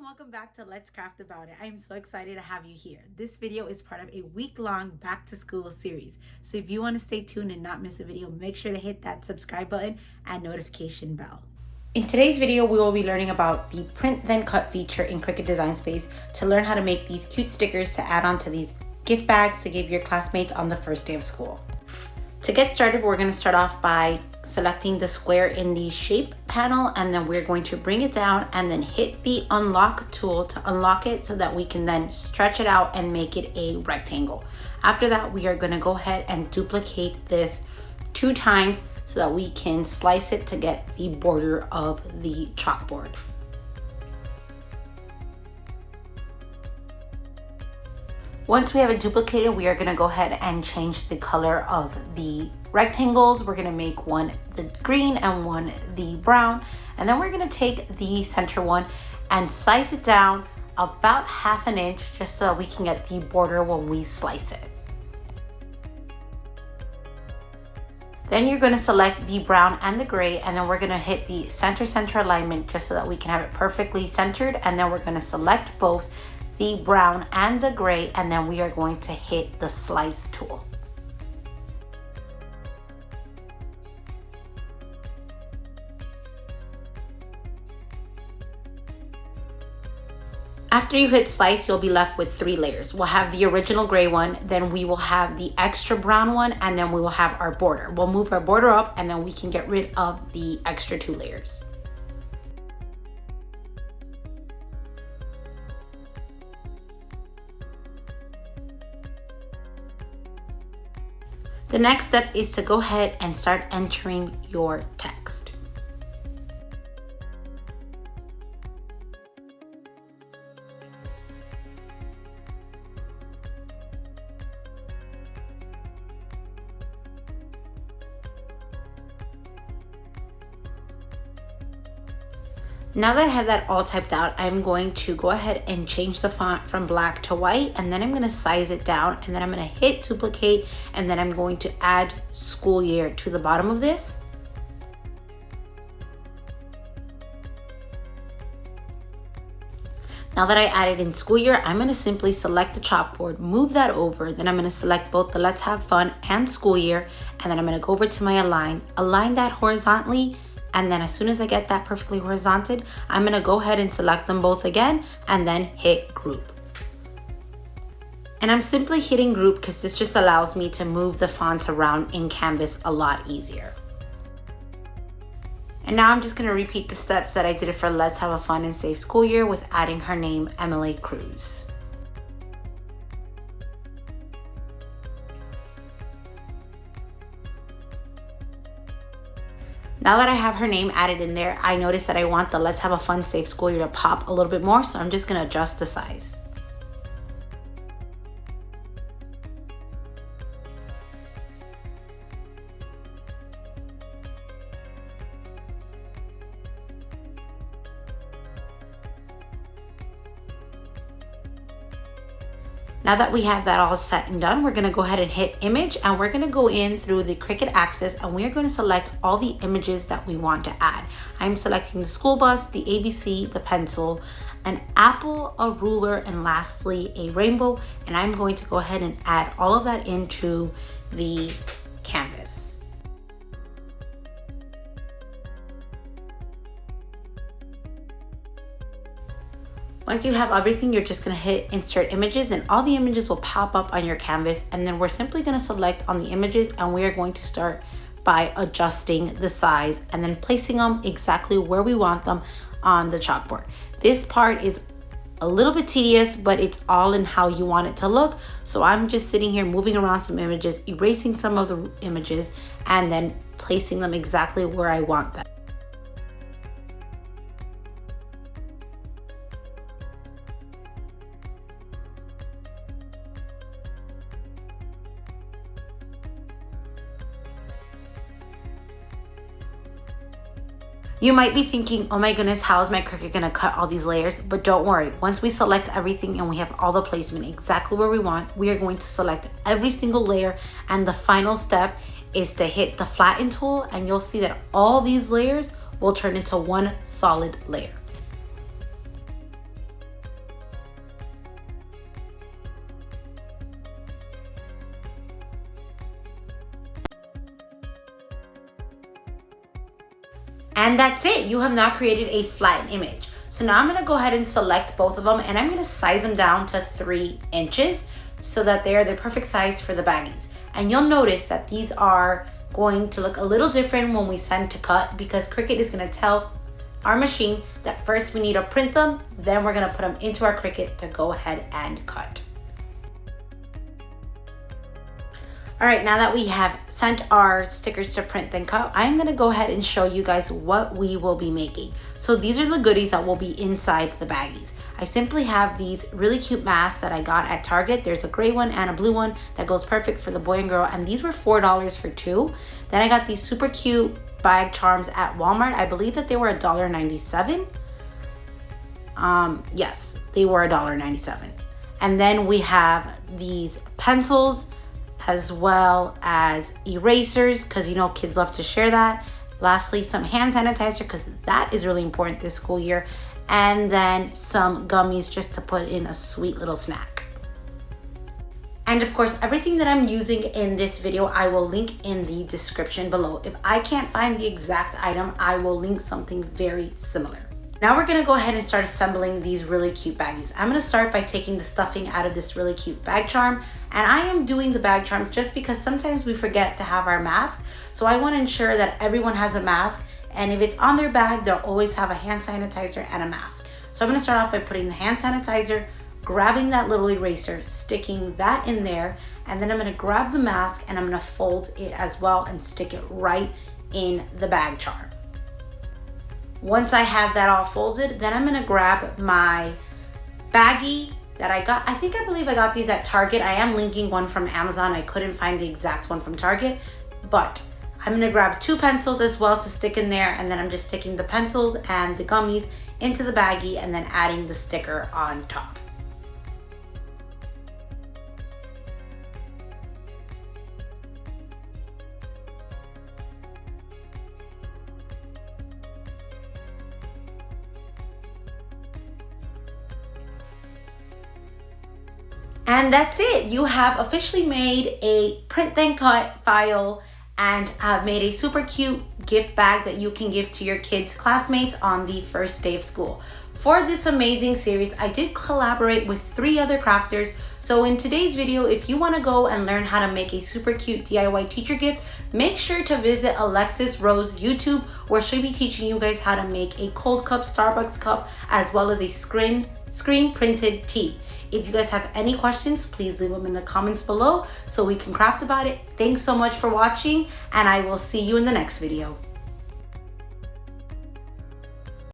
welcome back to Let's Craft About It. I am so excited to have you here. This video is part of a week-long back to school series. So if you want to stay tuned and not miss a video, make sure to hit that subscribe button and notification bell. In today's video, we will be learning about the print then cut feature in Cricut Design Space to learn how to make these cute stickers to add on to these gift bags to give your classmates on the first day of school. To get started, we're going to start off by selecting the square in the shape panel, and then we're going to bring it down and then hit the unlock tool to unlock it so that we can then stretch it out and make it a rectangle. After that, we are going to go ahead and duplicate this 2 times so that we can slice it to get the border of the chalkboard. Once we have it duplicated, we are going to go ahead and change the color of the rectangles. We're going to make one the green and one the brown, and then we're going to take the center one and size it down about 1/2 inch just so that we can get the border when we slice it. Then you're going to select the brown and the gray, and then we're going to hit the center alignment just so that we can have it perfectly centered, and then we're going to select both the brown and the gray, and then we are going to hit the slice tool. After you hit slice, you'll be left with 3 layers. We'll have the original gray one, then we will have the extra brown one, and then we will have our border. We'll move our border up, and then we can get rid of the extra 2 layers. The next step is to go ahead and start entering your text. Now that I have that all typed out, I'm going to go ahead and change the font from black to white, and then I'm going to size it down, and then I'm going to hit duplicate, and then I'm going to add school year to the bottom of this. Now that I added in school year, I'm going to simply select the chalkboard, move that over, then I'm going to select both the Let's Have Fun and school year, and then I'm going to go over to my align that horizontally. And then as soon as I get that perfectly horizontal, I'm going to go ahead and select them both again and then hit group. And I'm simply hitting group because this just allows me to move the fonts around in Canvas a lot easier. And now I'm just going to repeat the steps that I did for Let's Have a Fun and Safe School Year with adding her name, Emily Cruz. Now that I have her name added in there, I noticed that I want the Let's Have a Fun Safe School Year to pop a little bit more, so I'm just going to adjust the size. Now that we have that all set and done, we're going to go ahead and hit image, and we're going to go in through the Cricut Access, and we are going to select all the images that we want to add. I'm selecting the school bus, the ABC, the pencil, an apple, a ruler, and lastly a rainbow, and I'm going to go ahead and add all of that into the canvas. Once you have everything, you're just going to hit insert images, and all the images will pop up on your canvas, and then we're simply going to select on the images, and we are going to start by adjusting the size and then placing them exactly where we want them on the chalkboard. This part is a little bit tedious, but it's all in how you want it to look. So I'm just sitting here moving around some images, erasing some of the images, and then placing them exactly where I want them. You might be thinking, oh my goodness, how is my Cricut gonna cut all these layers? But don't worry, once we select everything and we have all the placement exactly where we want, we are going to select every single layer, and the final step is to hit the flatten tool, and you'll see that all these layers will turn into one solid layer. And that's it. You have now created a flattened image. So now I'm gonna go ahead and select both of them, and I'm gonna size them down to 3 inches so that they are the perfect size for the baggies. And you'll notice that these are going to look a little different when we send to cut, because Cricut is gonna tell our machine that first we need to print them, then we're gonna put them into our Cricut to go ahead and cut. All right, now that we have sent our stickers to print then cut, I'm gonna go ahead and show you guys what we will be making. So these are the goodies that will be inside the baggies. I simply have these really cute masks that I got at Target. There's a gray one and a blue one that goes perfect for the boy and girl, and these were $4 for 2. Then I got these super cute bag charms at Walmart. I believe that they were $1.97. Yes, they were $1.97. And then we have these pencils, as well as erasers, because you know kids love to share that. Lastly, some hand sanitizer, because that is really important this school year. And then some gummies just to put in a sweet little snack. And of course, everything that I'm using in this video, I will link in the description below. If I can't find the exact item, I will link something very similar. Now we're gonna go ahead and start assembling these really cute baggies. I'm gonna start by taking the stuffing out of this really cute bag charm. And I am doing the bag charms just because sometimes we forget to have our mask. So I wanna ensure that everyone has a mask, and if it's on their bag, they'll always have a hand sanitizer and a mask. So I'm gonna start off by putting the hand sanitizer, grabbing that little eraser, sticking that in there, and then I'm gonna grab the mask and I'm gonna fold it as well and stick it right in the bag charm. Once I have that all folded, then I'm gonna grab my baggie that I believe I got these at Target. I am linking one from Amazon. I couldn't find the exact one from Target, but I'm gonna grab 2 pencils as well to stick in there, and then I'm just sticking the pencils and the gummies into the baggie and then adding the sticker on top. And that's it. You have officially made a print then cut file and have made a super cute gift bag that you can give to your kids' classmates on the first day of school. For this amazing series, I did collaborate with 3 other crafters. So in today's video, if you wanna go and learn how to make a super cute DIY teacher gift, make sure to visit Alexis Rose YouTube, where she'll be teaching you guys how to make a cold cup, Starbucks cup, as well as a screen printed tee. If you guys have any questions, please leave them in the comments below so we can craft about it. Thanks so much for watching, and I will see you in the next video.